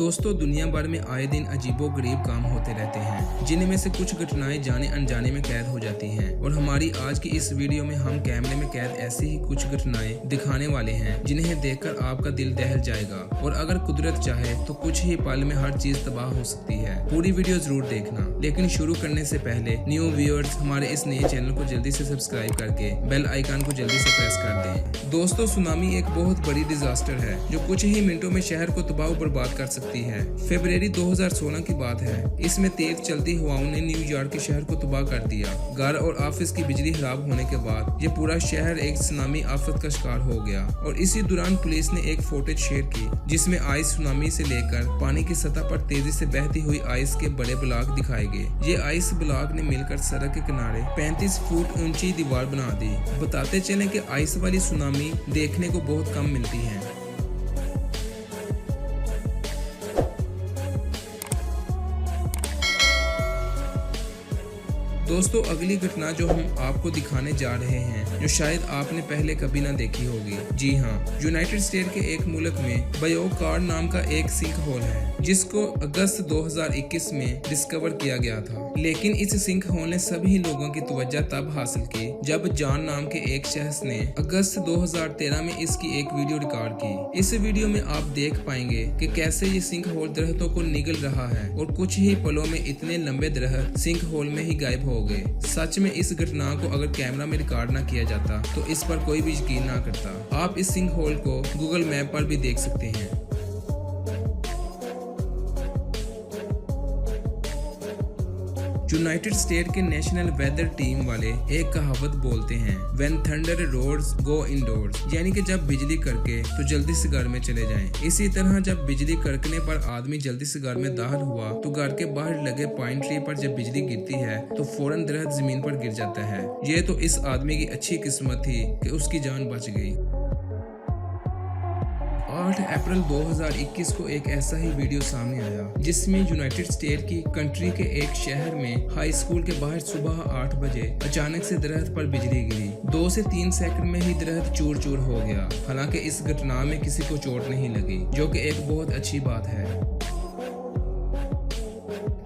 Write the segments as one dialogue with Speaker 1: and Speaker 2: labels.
Speaker 1: दोस्तों, दुनिया भर में आए दिन अजीबोगरीब काम होते रहते हैं, जिनमें से कुछ घटनाएं जाने अनजाने में कैद हो जाती हैं। और हमारी आज की इस वीडियो में हम कैमरे में कैद ऐसी ही कुछ घटनाएं दिखाने वाले हैं जिन्हें देखकर आपका दिल दहल जाएगा। और अगर कुदरत चाहे तो कुछ ही पल में हर चीज तबाह हो सकती है। पूरी वीडियो जरूर देखना, लेकिन शुरू करने से पहले न्यू व्यूअर्स हमारे इस नए चैनल को जल्दी से सब्सक्राइब करके बेल आइकन को जल्दी से प्रेस कर दें। दोस्तों, सुनामी एक बहुत बड़ी डिजास्टर है जो कुछ ही मिनटों में शहर को तबाह बर्बाद कर सकती है। फरवरी 2016 की बात है। इसमें तेज चलती हवाओं ने न्यूयॉर्क के शहर को तबाह कर दिया। घर और ऑफिस की बिजली खराब होने के बाद ये पूरा शहर एक सुनामी आफत का शिकार हो गया। और इसी दौरान पुलिस ने एक फुटेज शेयर की जिसमें आइस सुनामी से लेकर पानी की सतह पर तेजी से बहती हुई आइस के बड़े ब्लॉक दिखाए गए। ये आइस ब्लॉक ने मिलकर सड़क के किनारे 35 फुट ऊंची दीवार बना दी। बताते चले कि आइस वाली सुनामी देखने को बहुत कम मिलती है। दोस्तों, अगली घटना जो हम आपको दिखाने जा रहे हैं जो शायद आपने पहले कभी ना देखी होगी। जी हाँ, यूनाइटेड स्टेट के एक मुल्क में बयोकार्ड नाम का एक सिंक होल है जिसको अगस्त 2021 में डिस्कवर किया गया था। लेकिन इस सिंक होल ने सभी लोगों की तवज्जो तब हासिल की जब जॉन नाम के एक शख्स ने अगस्त 2013 में इसकी एक वीडियो रिकॉर्ड की। इस वीडियो में आप देख पाएंगे कि कैसे ये सिंक होल दरख्तों को निगल रहा है और कुछ ही पलों में इतने लंबे दरख्त सिंक होल में ही गायब हो गए। सच में इस घटना को अगर कैमरा में रिकॉर्ड ना किया जाता तो इस पर कोई भी यकीन ना करता। आप इस सिंक होल को गूगल मैप पर भी देख सकते हैं। यूनाइटेड स्टेट के नेशनल वेदर टीम वाले एक कहावत बोलते हैं, When thunder roars, go indoors, यानी कि जब बिजली कड़के तो जल्दी से घर में चले जाएं। इसी तरह जब बिजली कड़कने पर आदमी जल्दी से घर में दाखिल हुआ तो घर के बाहर लगे पाइन ट्री पर जब बिजली गिरती है तो फौरन दरख्त जमीन पर गिर जाता है। ये तो इस आदमी की अच्छी किस्मत थी कि उसकी जान बच गई। 8 अप्रैल 2021 को एक ऐसा ही वीडियो सामने आया जिसमें यूनाइटेड स्टेट की कंट्री के एक शहर में हाई स्कूल के बाहर सुबह 8 बजे अचानक से दरख्त पर बिजली गिरी। 2 से 3 सेकंड में ही दरख्त चूर चूर हो गया। हालांकि इस घटना में किसी को चोट नहीं लगी, जो कि एक बहुत अच्छी बात है।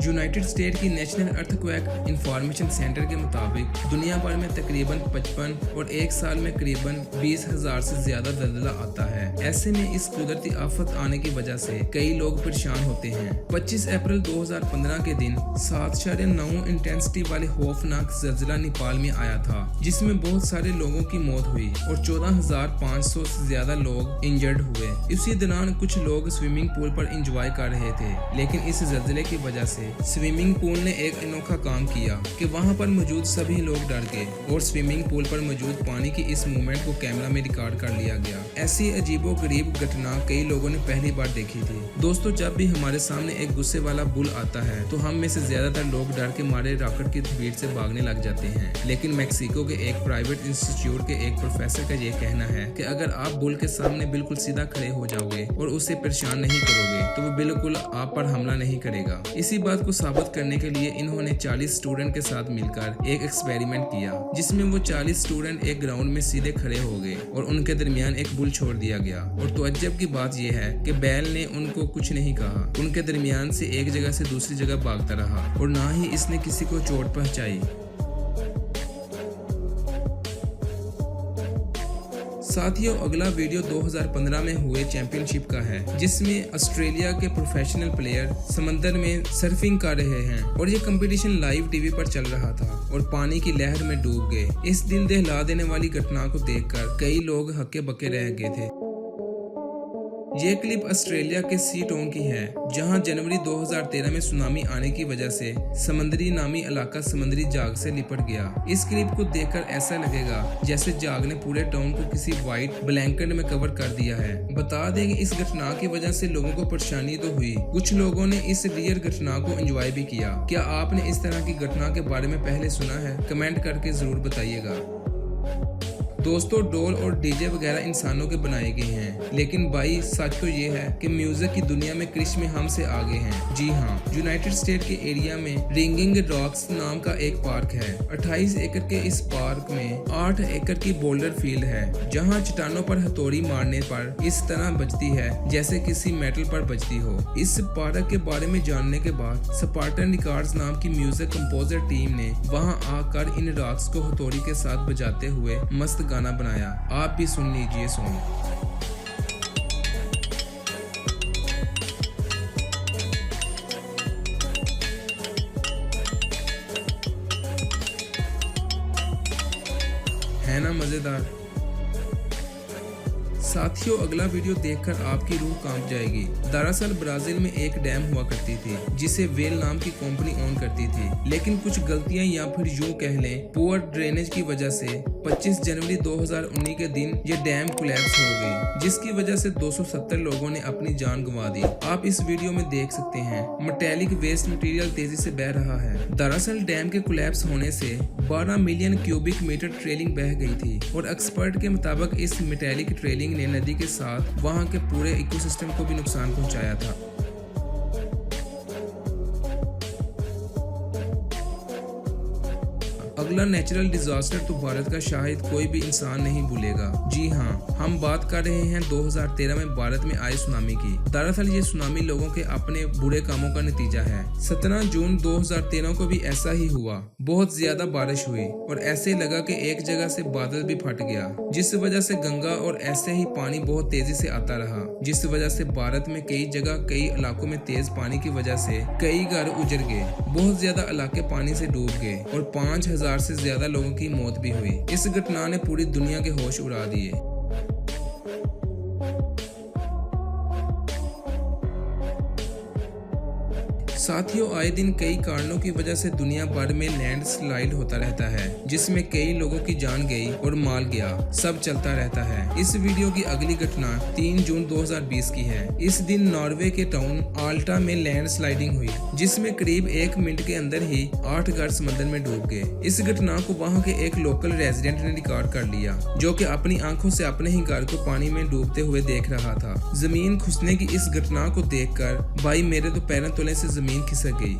Speaker 1: यूनाइटेड स्टेट की नेशनल अर्थक्वेक इंफॉर्मेशन सेंटर के मुताबिक दुनिया भर में तकरीबन 55 और एक साल में करीबन 20,000 से ज्यादा ज़लज़ला आता है। ऐसे में इस कुदरती आफत आने की वजह से कई लोग परेशान होते हैं। 25 अप्रैल 2015 के दिन 7.9 इंटेंसिटी वाले खौफनाक ज़लज़ला नेपाल में आया था जिसमें बहुत सारे लोगों की मौत हुई और 14,500 से ज्यादा लोग इंजर्ड हुए। इसी दौरान कुछ लोग स्विमिंग पूल पर एंजॉय कर रहे थे, लेकिन इस ज़लज़ले की वजह से स्विमिंग पूल ने एक अनोखा काम किया कि वहां पर मौजूद सभी लोग डर गए और स्विमिंग पूल पर मौजूद पानी की इस मूवमेंट को कैमरा में रिकॉर्ड कर लिया गया। ऐसी अजीबोगरीब घटना कई लोगों ने पहली बार देखी थी। दोस्तों, जब भी हमारे सामने एक गुस्से वाला बुल आता है तो हम में से ज्यादातर लोग डर के मारे रॉकेट की स्पीड से भागने लग जाते हैं। लेकिन मैक्सिको के एक प्राइवेट इंस्टीट्यूट के एक प्रोफेसर का ये कहना है कि अगर आप बुल के सामने बिल्कुल सीधा खड़े हो जाओगे और उसे परेशान नहीं करोगे तो वो बिल्कुल आप पर हमला नहीं करेगा। इसी बात को साबित करने के लिए इन्होंने 40 स्टूडेंट के साथ मिलकर एक एक्सपेरिमेंट किया जिसमें वो 40 स्टूडेंट एक ग्राउंड में सीधे खड़े हो गए और उनके दरमियान एक बुल छोड़ दिया गया। और तअज्जुब की बात यह है कि बैल ने उनको कुछ नहीं कहा, उनके दरमियान से एक जगह से दूसरी जगह भागता रहा और ना ही इसने किसी को चोट पहुंचाई। साथियों, अगला वीडियो 2015 में हुए चैंपियनशिप का है जिसमें ऑस्ट्रेलिया के प्रोफेशनल प्लेयर समंदर में सर्फिंग कर रहे हैं और ये कंपटीशन लाइव टीवी पर चल रहा था और पानी की लहर में डूब गए। इस दिल दहला देने वाली घटना को देखकर कई लोग हक्के बक्के रह गए थे। ये क्लिप ऑस्ट्रेलिया के सी टाउन की है जहां जनवरी 2013 में सुनामी आने की वजह से समंदरी नामी इलाका समुद्री जाग से लिपट गया। इस क्लिप को देखकर ऐसा लगेगा जैसे जाग ने पूरे टाउन को किसी व्हाइट ब्लैंकेट में कवर कर दिया है। बता दें कि इस घटना की वजह से लोगों को परेशानी तो हुई, कुछ लोगों ने इस रियल घटना को एंजॉय भी किया। क्या आपने इस तरह की घटना के बारे में पहले सुना है? कमेंट करके जरूर बताइएगा। दोस्तों डॉल और डीजे वगैरह इंसानों के बनाए गए हैं, लेकिन भाई सच तो ये है कि म्यूजिक की दुनिया में क्रिश में हमसे आगे हैं। जी हाँ, यूनाइटेड स्टेट के एरिया में रिंगिंग रॉक्स नाम का एक पार्क है। 28 एकड़ के इस पार्क में 8 एकड़ की बोल्डर फील्ड है, जहाँ चट्टानों पर हथौड़ी मारने पर इस तरह बजती है जैसे किसी मेटल पर बजती हो। इस पार्क के बारे में जानने के बाद स्पार्टन रिकॉर्ड्स नाम की म्यूजिक कंपोजर टीम ने वहां आकर इन रॉक्स को हथौड़ी के साथ बजाते हुए मस्त गाना बनाया। आप भी सुन लीजिए सॉन्ग। है ना मजेदार। साथियों अगला वीडियो देखकर आपकी रूह कांप जाएगी। दरअसल ब्राजील में एक डैम हुआ करती थी जिसे वेल नाम की कंपनी ओन करती थी, लेकिन कुछ गलतियां या फिर यूं कह लें पुअर ड्रेनेज की वजह से 25 जनवरी 2019 के दिन ये डैम कोलैप्स हो गई, जिसकी वजह से 270 लोगों ने अपनी जान गंवा दी। आप इस वीडियो में देख सकते हैं मेटेलिक वेस्ट मटेरियल तेजी से बह रहा है। दरअसल डैम के कोलैप्स होने से 12 मिलियन क्यूबिक मीटर ट्रेलिंग बह गई थी और एक्सपर्ट के मुताबिक इस मेटेलिक ट्रेलिंग ने नदी के साथ वहां के पूरे इकोसिस्टम को भी नुकसान पहुंचाया था। अगला नेचुरल डिजास्टर तो भारत का शायद कोई भी इंसान नहीं भूलेगा। जी हाँ, हम बात कर रहे हैं 2013 में भारत में आई सुनामी की। दरअसल ये सुनामी लोगों के अपने बुरे कामों का नतीजा है। 17 जून 2013 को भी ऐसा ही हुआ। बहुत ज्यादा बारिश हुई और ऐसे लगा कि एक जगह से बादल भी फट गया, जिस वजह से गंगा और ऐसे ही पानी बहुत तेजी से आता रहा, जिस वजह से भारत में कई जगह कई इलाकों में तेज पानी की वजह से कई घर उजड़ गए। बहुत ज्यादा इलाके पानी से डूब गए और 5000 से ज्यादा लोगों की मौत भी हुई। इस घटना ने पूरी दुनिया के होश उड़ा दिए। साथियों आए दिन कई कारणों की वजह से दुनिया भर में लैंडस्लाइड होता रहता है, जिसमें कई लोगों की जान गई और माल गया। सब चलता रहता है। इस वीडियो की अगली घटना 3 जून 2020 की है। इस दिन नॉर्वे के टाउन आल्टा में लैंडस्लाइडिंग हुई, जिसमें करीब 1 मिनट के अंदर ही 8 घर समंदर में डूब गए। इस घटना को वहां के एक लोकल रेजिडेंट ने रिकॉर्ड कर लिया, जो कि अपनी आंखों से अपने ही घर को पानी में डूबते हुए देख रहा था। जमीन खुसने की इस घटना को देखकर भाई मेरे तो पैरों तले से जमीन खिसक गई।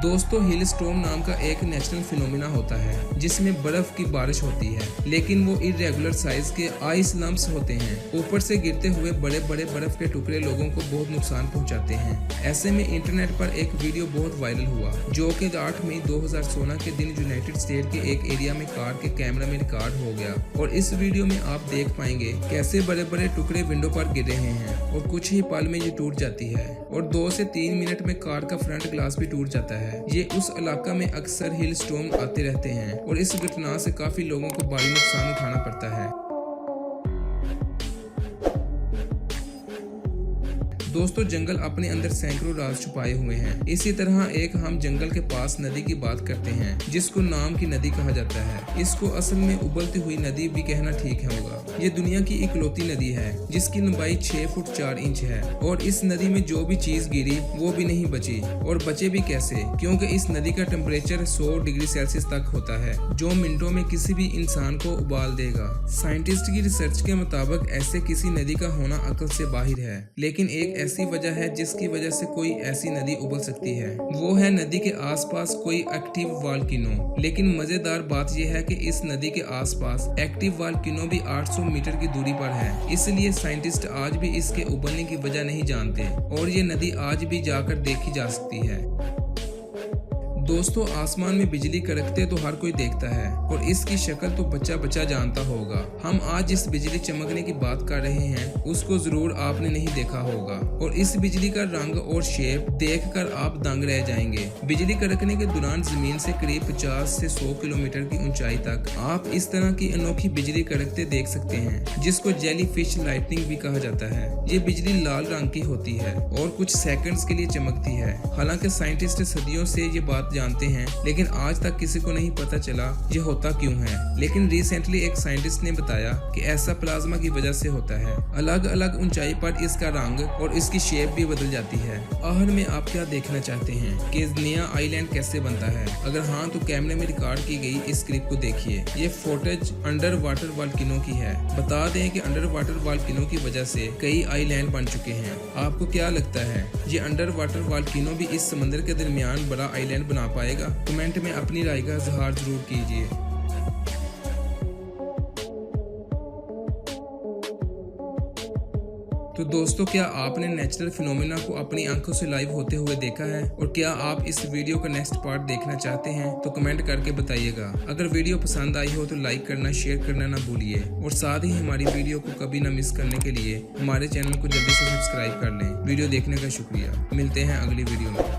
Speaker 1: दोस्तों हिल स्टॉर्म नाम का एक नेचुरल फिनोमिना होता है जिसमें बर्फ की बारिश होती है, लेकिन वो इरेगुलर साइज के आइस लम्प्स होते हैं। ऊपर से गिरते हुए बड़े बड़े बर्फ के टुकड़े लोगों को बहुत नुकसान पहुंचाते हैं। ऐसे में इंटरनेट पर एक वीडियो बहुत वायरल हुआ, जो कि 8 मई 2016 के दिन यूनाइटेड स्टेट के एक एरिया में कार के कैमरा में रिकॉर्ड हो गया। और इस वीडियो में आप देख पाएंगे कैसे बड़े बड़े टुकड़े विंडो पर गिर रहे हैं और कुछ ही पल में ये टूट जाती है और 2 से 3 मिनट में कार का फ्रंट ग्लास भी टूट जाता है। ये उस इलाका में अक्सर हिल स्टॉर्म आते रहते हैं और इस घटना से काफी लोगों को भारी नुकसान उठाना पड़ता है। दोस्तों जंगल अपने अंदर सैकड़ों राज छुपाए हुए हैं। इसी तरह एक हम जंगल के पास नदी की बात करते हैं, जिसको नाम की नदी कहा जाता है। इसको असल में उबलती हुई नदी भी कहना ठीक होगा। ये दुनिया की इकलौती नदी है जिसकी लंबाई 6 फुट 4 इंच है और इस नदी में जो भी चीज गिरी वो भी नहीं बची। और बचे भी कैसे, क्योंकि इस नदी का टेम्परेचर 100 डिग्री सेल्सियस तक होता है, जो मिनटों में किसी भी इंसान को उबाल देगा। साइंटिस्ट की रिसर्च के मुताबिक ऐसे किसी नदी का होना अकल से बाहर है, लेकिन एक ऐसी वजह है जिसकी वजह से कोई ऐसी नदी उबल सकती है। वो है नदी के आसपास कोई एक्टिव वोल्केनो। लेकिन मजेदार बात यह है कि इस नदी के आसपास एक्टिव वोल्केनो भी 800 मीटर की दूरी पर है। इसलिए साइंटिस्ट आज भी इसके उबलने की वजह नहीं जानते और ये नदी आज भी जाकर देखी जा सकती है। दोस्तों आसमान में बिजली कड़कते तो हर कोई देखता है और इसकी शक्ल तो बच्चा बच्चा जानता होगा। हम आज जिस बिजली चमकने की बात कर रहे हैं उसको जरूर आपने नहीं देखा होगा और इस बिजली का रंग और शेप देखकर आप दंग रह जाएंगे। बिजली कड़कने के दौरान जमीन से करीब 50 से 100 किलोमीटर की ऊंचाई तक आप इस तरह की अनोखी बिजली कड़कते देख सकते हैं, जिसको जेली फिश लाइटनिंग भी कहा जाता है। ये बिजली लाल रंग की होती है और कुछ सेकंड्स के लिए चमकती है। हालांकि साइंटिस्ट सदियों से ये बात जानते हैं, लेकिन आज तक किसी को नहीं पता चला ये होता क्यों है। लेकिन रिसेंटली एक साइंटिस्ट ने बताया कि ऐसा प्लाज्मा की वजह से होता है। अलग अलग ऊंचाई पर इसका रंग और इसकी शेप भी बदल जाती है। आखिर में आप क्या देखना चाहते हैं कि नया आइलैंड कैसे बनता है? अगर हाँ तो कैमरे में रिकॉर्ड की गई इस क्लिप को देखिए। ये फुटेज अंडर वाटर वॉल्केनो की है। बता दें कि अंडर वाटर वॉल्केनो की वजह से कई आइलैंड बन चुके हैं। आपको क्या लगता है ये अंडर वाटर वॉल्केनो भी इस समंदर के दरमियान बड़ा आइलैंड बना पाएगा? कमेंट में अपनी राय का इजहार जरूर कीजिए। तो दोस्तों, क्या आपने नेचुरल फिनोमेना को अपनी आंखों से लाइव होते हुए देखा है? और क्या आप इस वीडियो का नेक्स्ट पार्ट देखना चाहते हैं? तो कमेंट करके बताइएगा। अगर वीडियो पसंद आई हो तो लाइक करना, शेयर करना ना भूलिए, और साथ ही हमारी वीडियो को कभी ना मिस करने के लिए हमारे चैनल को जल्दी से सब्सक्राइब कर लें। वीडियो देखने का शुक्रिया। मिलते हैं अगली वीडियो में।